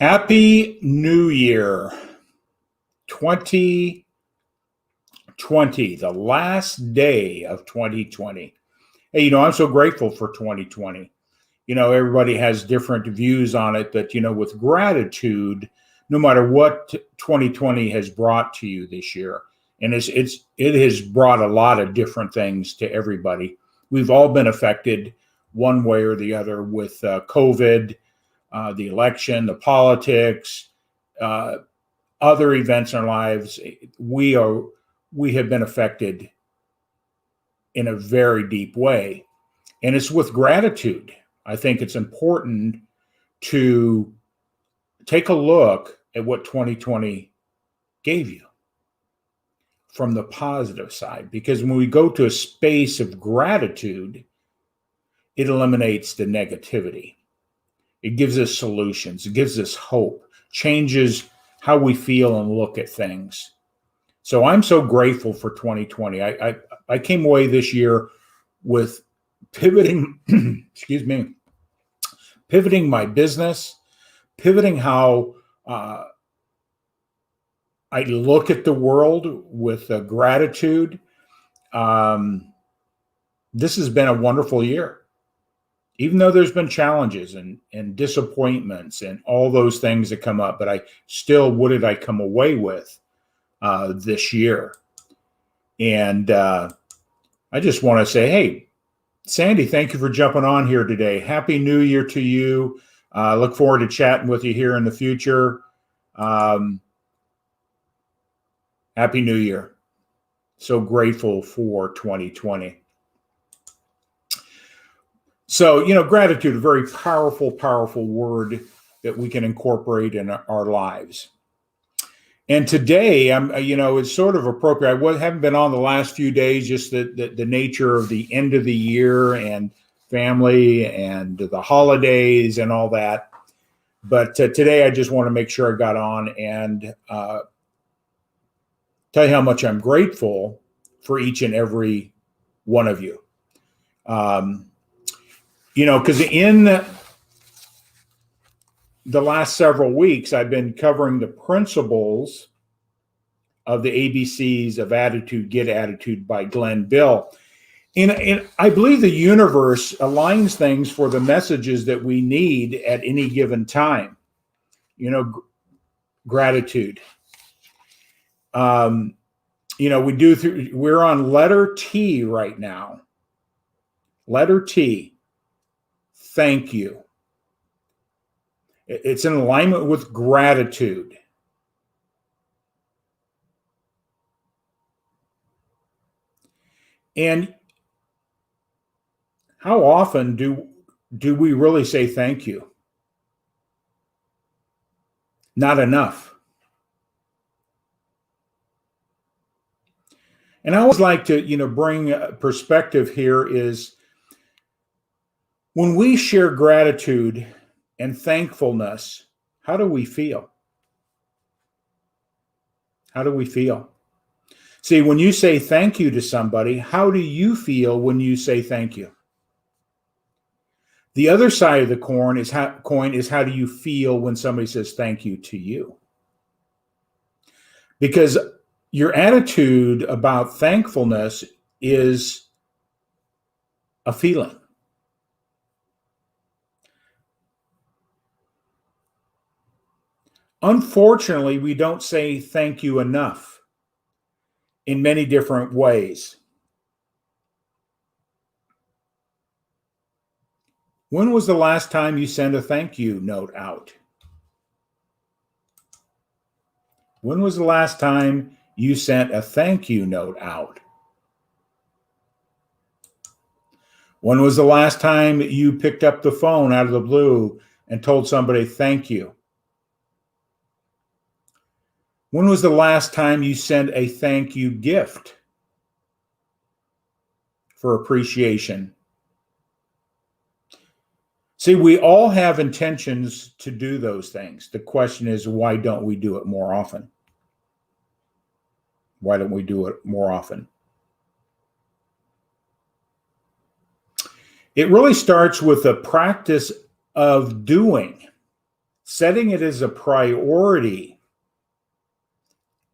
Happy New Year 2020, the last day of 2020. Hey, I'm so grateful for 2020. Everybody has different views on it, but, with gratitude, no matter what 2020 has brought to you this year, and it has brought a lot of different things to everybody. We've all been affected one way or the other with COVID, the election, the politics, other events in our lives. We have been affected in a very deep way, and it's with gratitude. I think it's important to take a look at what 2020 gave you from the positive side, because when we go to a space of gratitude, it eliminates the negativity. It gives us solutions. It gives us hope, changes how we feel and look at things. So I'm so grateful for 2020. I came away this year with pivoting, excuse me, pivoting my business, pivoting how I look at the world with gratitude. This has been a wonderful year. Even though there's been challenges and disappointments and all those things that come up, but what did I come away with this year? And I just want to say, hey, Sandy, thank you for jumping on here today. Happy New Year to you. Look forward to chatting with you here in the future. Happy New Year. So grateful for 2020. So, gratitude, a very powerful, powerful word that we can incorporate in our lives. And today, it's sort of appropriate. I haven't been on the last few days, just the nature of the end of the year and family and the holidays and all that. But today, I just want to make sure I got on and tell you how much I'm grateful for each and every one of you. Because in the last several weeks, I've been covering the principles of the ABCs of Attitude, Get Attitude by Glenn Bill. And I believe the universe aligns things for the messages that we need at any given time. Gratitude. We're on letter T right now. Letter T. Thank you. It's in alignment with gratitude. And how often do we really say thank you? Not enough. And I always like to, bring perspective here is when we share gratitude and thankfulness, how do we feel? How do we feel? See, when you say thank you to somebody, how do you feel when you say thank you? The other side of the coin is how do you feel when somebody says thank you to you? Because your attitude about thankfulness is a feeling. Unfortunately, we don't say thank you enough in many different ways. When was the last time you sent a thank you note out? When was the last time you sent a thank you note out? When was the last time you picked up the phone out of the blue and told somebody thank you? When was the last time you sent a thank you gift for appreciation? See, we all have intentions to do those things. The question is, why don't we do it more often? Why don't we do it more often? It really starts with the practice of doing. setting it as a priority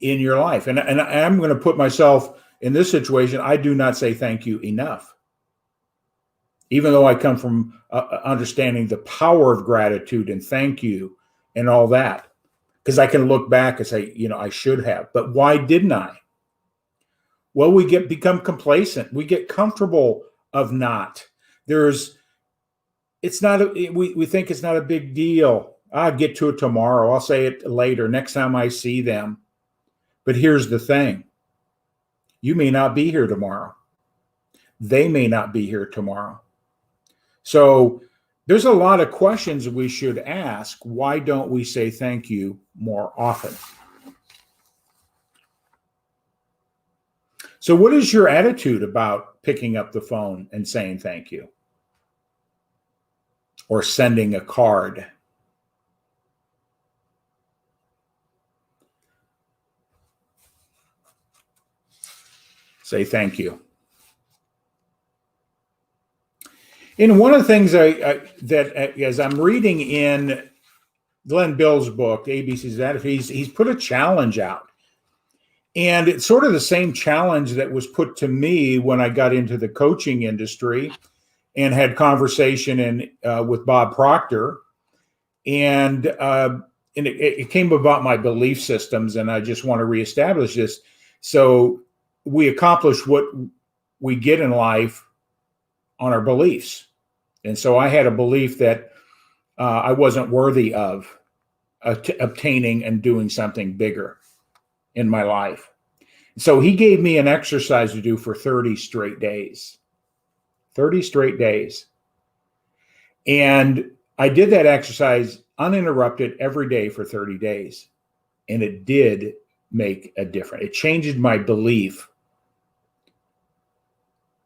in your life. And I'm going to put myself in this situation. I do not say thank you enough, even though I come from understanding the power of gratitude and thank you and all that, because I can look back and say, I should have, but why didn't I? Well, we become complacent. We get comfortable of not. We think it's not a big deal. I'll get to it tomorrow. I'll say it later, next time I see them. But here's the thing. You may not be here tomorrow. They may not be here tomorrow. So there's a lot of questions we should ask. Why don't we say thank you more often? So what is your attitude about picking up the phone and saying thank you? Or sending a card? Say thank you. And one of the things that as I'm reading in Glenn Bill's book, ABC's Attitude, he's put a challenge out. And it's sort of the same challenge that was put to me when I got into the coaching industry and had conversation with Bob Proctor. And it came about my belief systems, and I just want to reestablish this. So we accomplish what we get in life on our beliefs. And so I had a belief that I wasn't worthy of obtaining and doing something bigger in my life. So he gave me an exercise to do for 30 straight days. 30 straight days. And I did that exercise uninterrupted every day for 30 days. And it did make a difference. It changed my belief.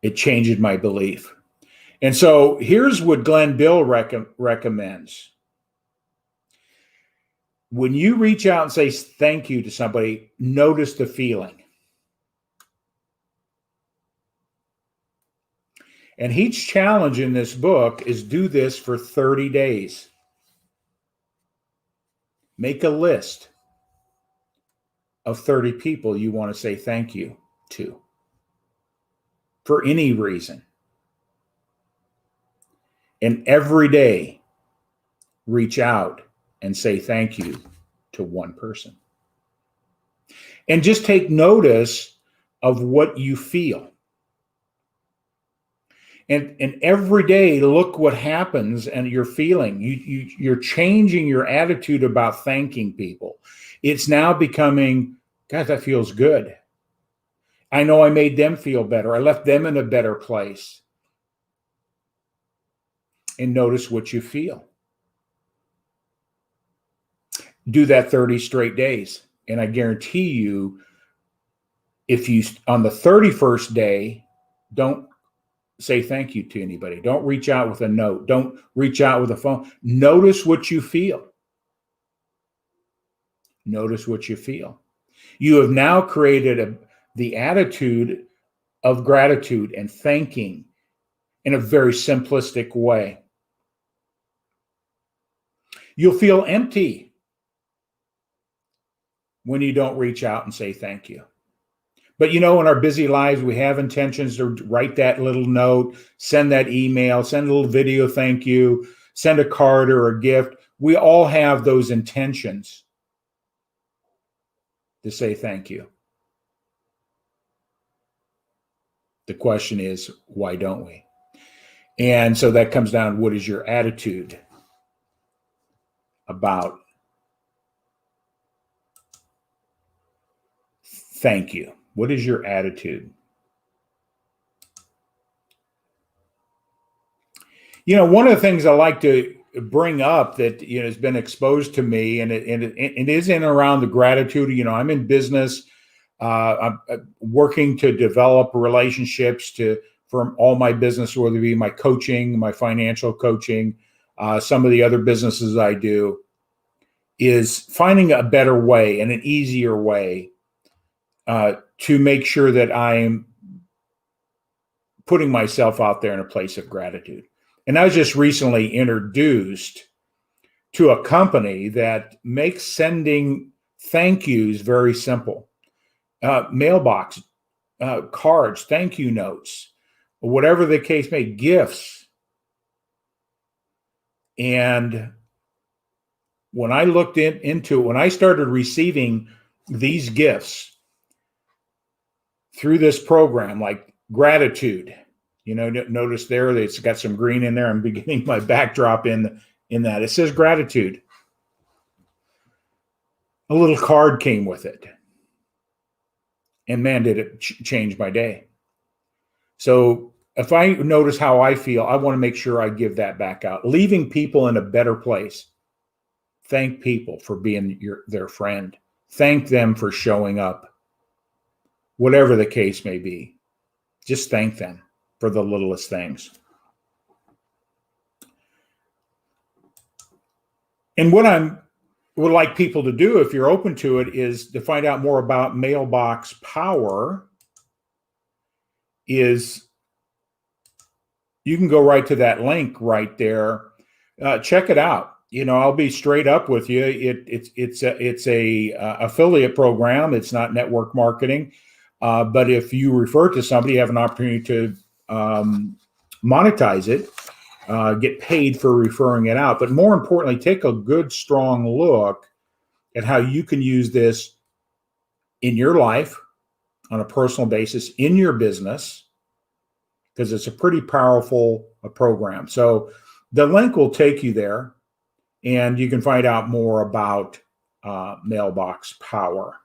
It changed my belief. And so here's what Glenn Bill recommends. When you reach out and say thank you to somebody, notice the feeling. And each challenge in this book is do this for 30 days. Make a list of 30 people you want to say thank you to for any reason. And every day, reach out and say thank you to one person. And just take notice of what you feel. And every day, look what happens and you're feeling. You're changing your attitude about thanking people. It's now becoming, God, that feels good. I know I made them feel better. I left them in a better place. And notice what you feel. Do that 30 straight days. And I guarantee you, if you, on the 31st day, don't say thank you to anybody. Don't reach out with a note. Don't reach out with a phone. Notice what you feel. Notice what you feel. You have now created the attitude of gratitude and thanking in a very simplistic way. You'll feel empty when you don't reach out and say thank you. But in our busy lives, we have intentions to write that little note, send that email, send a little video thank you, send a card or a gift. We all have those intentions to say thank you. The question is, why don't we? And so that comes down to what is your attitude about thank you? What is your attitude? One of the things I like to bring up that has been exposed to me, and it is in and around the gratitude. I'm in business. I'm working to develop relationships for all my business, whether it be my coaching, my financial coaching, some of the other businesses I do, is finding a better way and an easier way to make sure that I'm putting myself out there in a place of gratitude. And I was just recently introduced to a company that makes sending thank yous very simple. Mailbox, cards, thank you notes, whatever the case may, gifts. And when I looked into it, when I started receiving these gifts through this program, like gratitude, notice there that it's got some green in there. I'm beginning my backdrop in that. It says gratitude. A little card came with it. And man, did it change my day. So if I notice how I feel, I want to make sure I give that back out. Leaving people in a better place. Thank people for being their friend. Thank them for showing up. Whatever the case may be. Just thank them for the littlest things. And what I would like people to do, if you're open to it, is to find out more about Mailbox Power. Is you can go right to that link right there. Check it out. I'll be straight up with you. It's a affiliate program. It's not network marketing. But if you refer to somebody, you have an opportunity to monetize it, get paid for referring it out. But more importantly, take a good, strong look at how you can use this in your life on a personal basis, in your business, because it's a pretty powerful program. So the link will take you there, and you can find out more about Mailbox Power.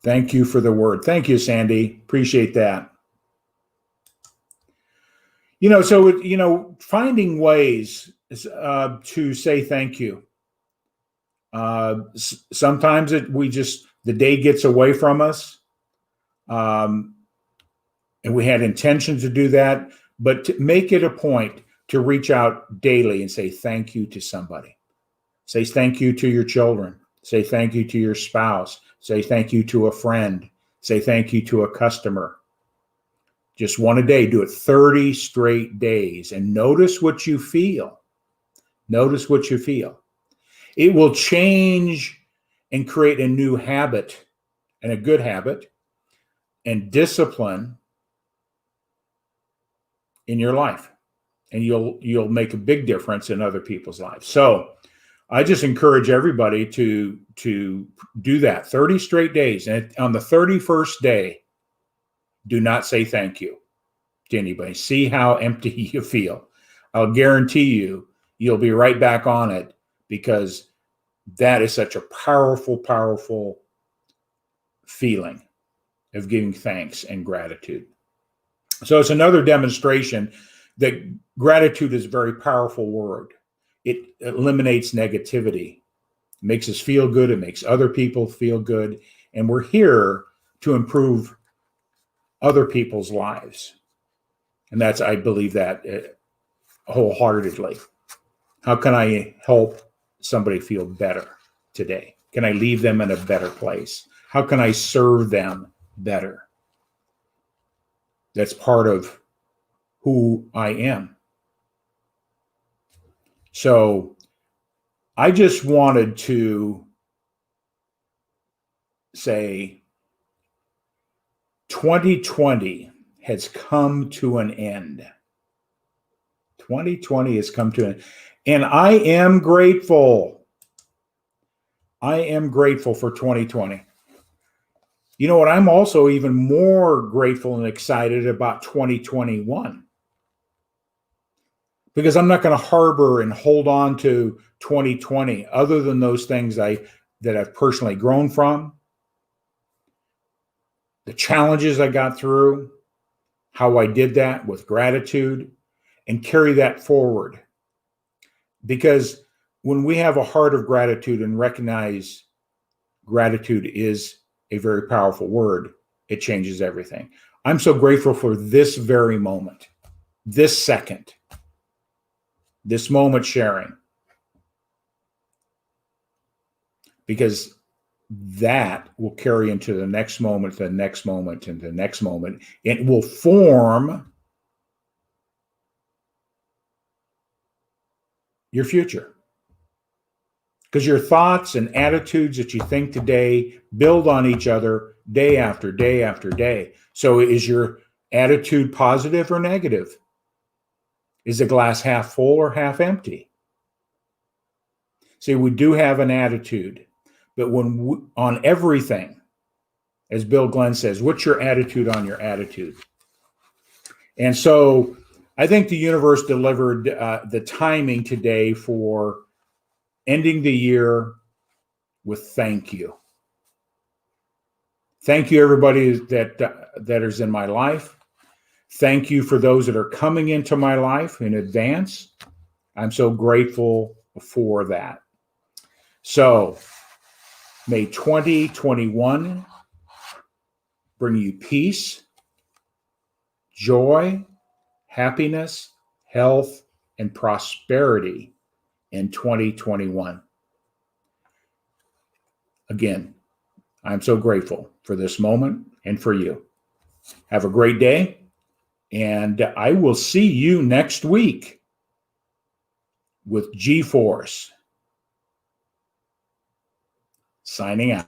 Thank you for the word. Thank you, Sandy. Appreciate that. Finding ways to say thank you. Sometimes the day gets away from us, and we had intention to do that, but to make it a point to reach out daily and say thank you to somebody. Say thank you to your children. Say thank you to your spouse. Say thank you to a friend. Say thank you to a customer. Just one a day. Do it 30 straight days and notice what you feel. Notice what you feel. It will change and create a new habit, and a good habit and discipline in your life. And you'll make a big difference in other people's lives. So I just encourage everybody to do that 30 straight days. And on the 31st day, do not say thank you to anybody. See how empty you feel. I'll guarantee you'll be right back on it, because that is such a powerful, powerful feeling of giving thanks and gratitude. So it's another demonstration that gratitude is a very powerful word. It eliminates negativity, makes us feel good. It makes other people feel good. And we're here to improve other people's lives. And I believe that wholeheartedly. How can I help somebody feel better today? Can I leave them in a better place? How can I serve them better? That's part of who I am. So I just wanted to say 2020 has come to an end. 2020 has come to an end. And I am grateful. I am grateful for 2020. You know what? I'm also even more grateful and excited about 2021. Because I'm not going to harbor and hold on to 2020, other than those things that I've personally grown from, the challenges I got through, how I did that with gratitude, and carry that forward. Because when we have a heart of gratitude and recognize gratitude is a very powerful word, it changes everything. I'm so grateful for this very moment, this second. This moment sharing, because that will carry into the next moment, the next moment, and the next moment. It will form your future. Because your thoughts and attitudes that you think today build on each other day after day after day. So is your attitude positive or negative? Is the glass half full or half empty? See, we do have an attitude, but on everything, as Bill Glenn says, what's your attitude on your attitude? And so I think the universe delivered the timing today for ending the year with thank you. Thank you, everybody that is in my life. Thank you for those that are coming into my life in advance. I'm so grateful for that. So may 2021 bring you peace, joy, happiness, health, and prosperity in 2021. Again, I'm so grateful for this moment and for you. Have a great day, and I will see you next week with G-Force. Signing out.